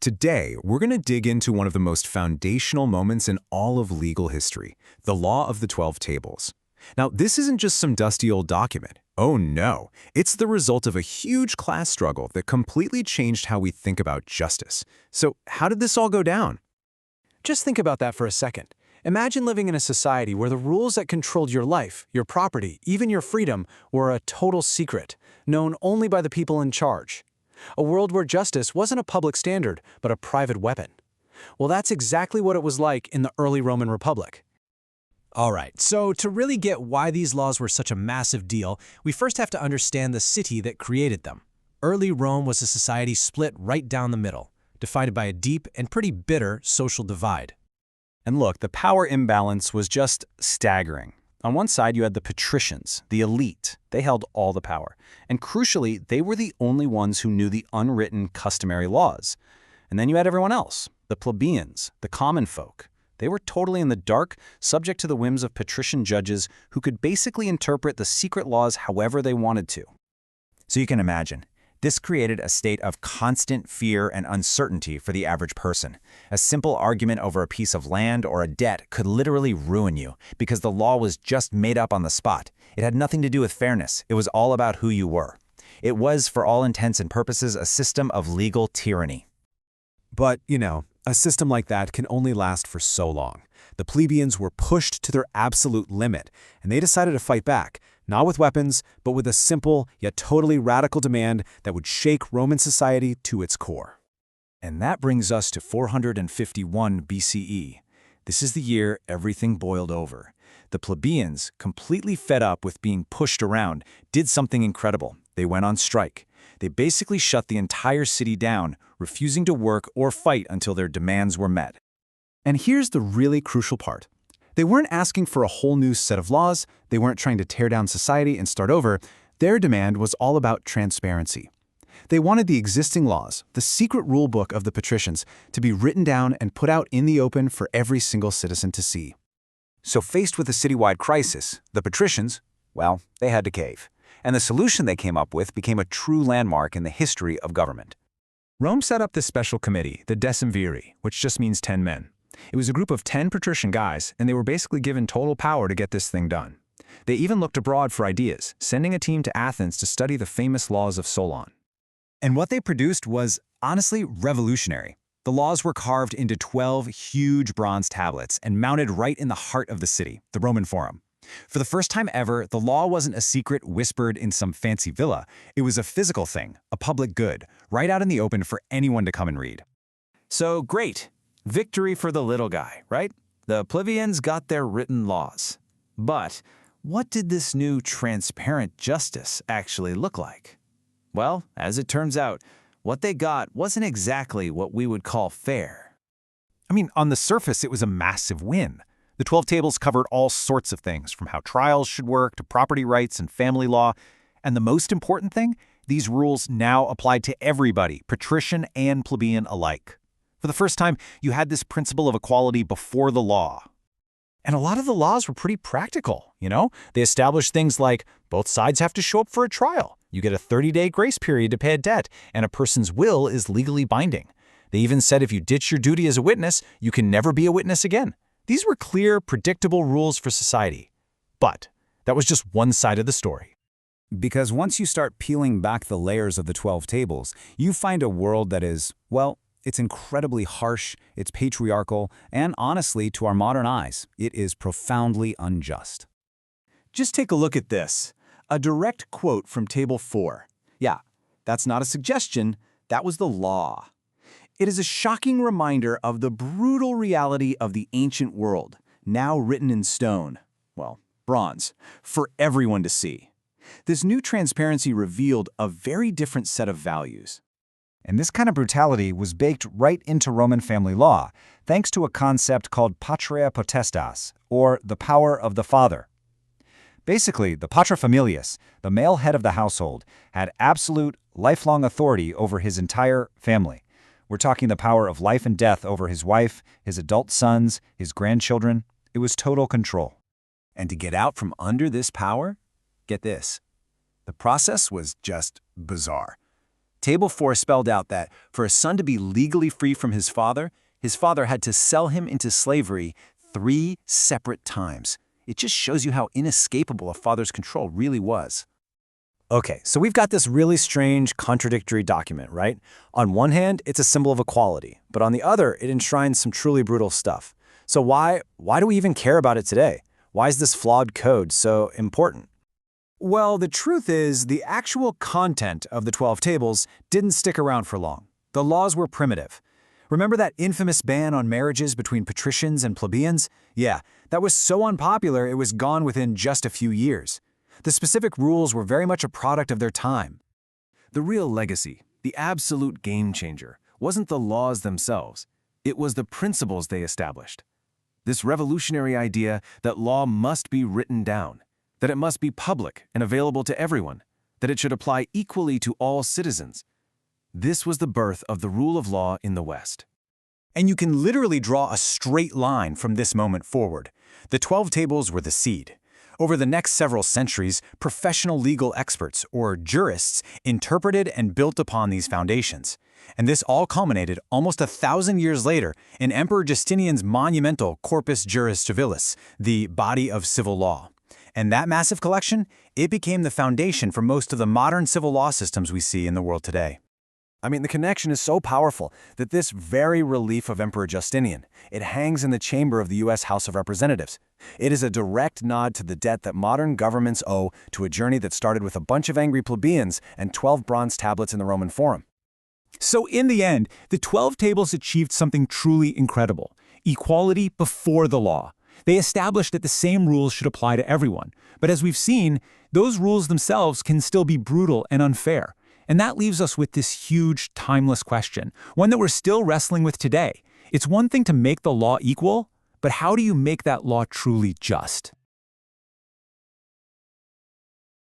Today, we're going to dig into one of the most foundational moments in all of legal history, the Law of the 12 Tables. Now, this isn't just some dusty old document. Oh no, it's the result of a huge class struggle that completely changed how we think about justice. So, how did this all go down? Just think about that for a second. Imagine living in a society where the rules that controlled your life, your property, even your freedom were a total secret, known only by the people in charge. A world where justice wasn't a public standard, but a private weapon. Well, that's exactly what it was like in the early Roman Republic. All right, so to really get why these laws were such a massive deal, we first have to understand the city that created them. Early Rome was a society split right down the middle, defined by a deep and pretty bitter social divide. And look, the power imbalance was just staggering. On one side, you had the patricians, the elite. They held all the power. And crucially, they were the only ones who knew the unwritten customary laws. And then you had everyone else, the plebeians, the common folk. They were totally in the dark, subject to the whims of patrician judges who could basically interpret the secret laws however they wanted to. So you can imagine, this created a state of constant fear and uncertainty for the average person. A simple argument over a piece of land or a debt could literally ruin you because the law was just made up on the spot. It had nothing to do with fairness. It was all about who you were. It was, for all intents and purposes, a system of legal tyranny. But, a system like that can only last for so long. The plebeians were pushed to their absolute limit, and they decided to fight back, not with weapons, but with a simple yet totally radical demand that would shake Roman society to its core. And that brings us to 451 BCE. This is the year everything boiled over. The plebeians, completely fed up with being pushed around, did something incredible. They went on strike. They basically shut the entire city down, refusing to work or fight until their demands were met. And here's the really crucial part. They weren't asking for a whole new set of laws. They weren't trying to tear down society and start over. Their demand was all about transparency. They wanted the existing laws, the secret rule book of the patricians, to be written down and put out in the open for every single citizen to see. So faced with a citywide crisis, the patricians, well, they had to cave. And the solution they came up with became a true landmark in the history of government. Rome set up this special committee, the decemviri, which just means 10 men. It was a group of 10 patrician guys, and they were basically given total power to get this thing done. They even looked abroad for ideas, sending a team to Athens to study the famous laws of Solon. And what they produced was, honestly, revolutionary. The laws were carved into 12 huge bronze tablets and mounted right in the heart of the city, the Roman Forum. For the first time ever, the law wasn't a secret whispered in some fancy villa. It was a physical thing, a public good, right out in the open for anyone to come and read. So great. Victory for the little guy, right? The plebeians got their written laws. But what did this new transparent justice actually look like? Well, as it turns out, what they got wasn't exactly what we would call fair. On the surface, it was a massive win. The 12 tables covered all sorts of things, from how trials should work to property rights and family law. And the most important thing, these rules now applied to everybody, patrician and plebeian alike. For the first time, you had this principle of equality before the law. And a lot of the laws were pretty practical, They established things like both sides have to show up for a trial. You get a 30-day grace period to pay a debt, and a person's will is legally binding. They even said if you ditch your duty as a witness, you can never be a witness again. These were clear, predictable rules for society. But that was just one side of the story. Because once you start peeling back the layers of the 12 tables, you find a world that is, well, it's incredibly harsh, it's patriarchal, and honestly, to our modern eyes, it is profoundly unjust. Just take a look at this. A direct quote from Table 4. Yeah, that's not a suggestion, that was the law. It is a shocking reminder of the brutal reality of the ancient world, now written in stone, well, bronze, for everyone to see. This new transparency revealed a very different set of values. And this kind of brutality was baked right into Roman family law, thanks to a concept called patria potestas, or the power of the father. Basically, the paterfamilias, the male head of the household, had absolute, lifelong authority over his entire family. We're talking the power of life and death over his wife, his adult sons, his grandchildren. It was total control. And to get out from under this power, get this. The process was just bizarre. Table 4 spelled out that for a son to be legally free from his father had to sell him into slavery 3 separate times. It just shows you how inescapable a father's control really was. Okay, so we've got this really strange, contradictory document, right? On one hand, it's a symbol of equality, but on the other, it enshrines some truly brutal stuff. So why do we even care about it today? Why is this flawed code so important? Well, the truth is, the actual content of the 12 tables didn't stick around for long. The laws were primitive. Remember that infamous ban on marriages between patricians and plebeians? Yeah, that was so unpopular it was gone within just a few years. The specific rules were very much a product of their time. The real legacy, the absolute game changer, wasn't the laws themselves. It was the principles they established. This revolutionary idea that law must be written down, that it must be public and available to everyone, that it should apply equally to all citizens. This was the birth of the rule of law in the West. And you can literally draw a straight line from this moment forward. The 12 tables were the seed. Over the next several centuries, professional legal experts, or jurists, interpreted and built upon these foundations. And this all culminated almost 1,000 years later in Emperor Justinian's monumental Corpus Juris Civilis, the body of civil law. And that massive collection, it became the foundation for most of the modern civil law systems we see in the world today. I mean, the connection is so powerful that this very relief of Emperor Justinian, it hangs in the chamber of the U.S. House of Representatives. It is a direct nod to the debt that modern governments owe to a journey that started with a bunch of angry plebeians and 12 bronze tablets in the Roman Forum. So in the end, the 12 tables achieved something truly incredible: equality before the law. They established that the same rules should apply to everyone. But as we've seen, those rules themselves can still be brutal and unfair. And that leaves us with this huge, timeless question, one that we're still wrestling with today. It's one thing to make the law equal, but how do you make that law truly just?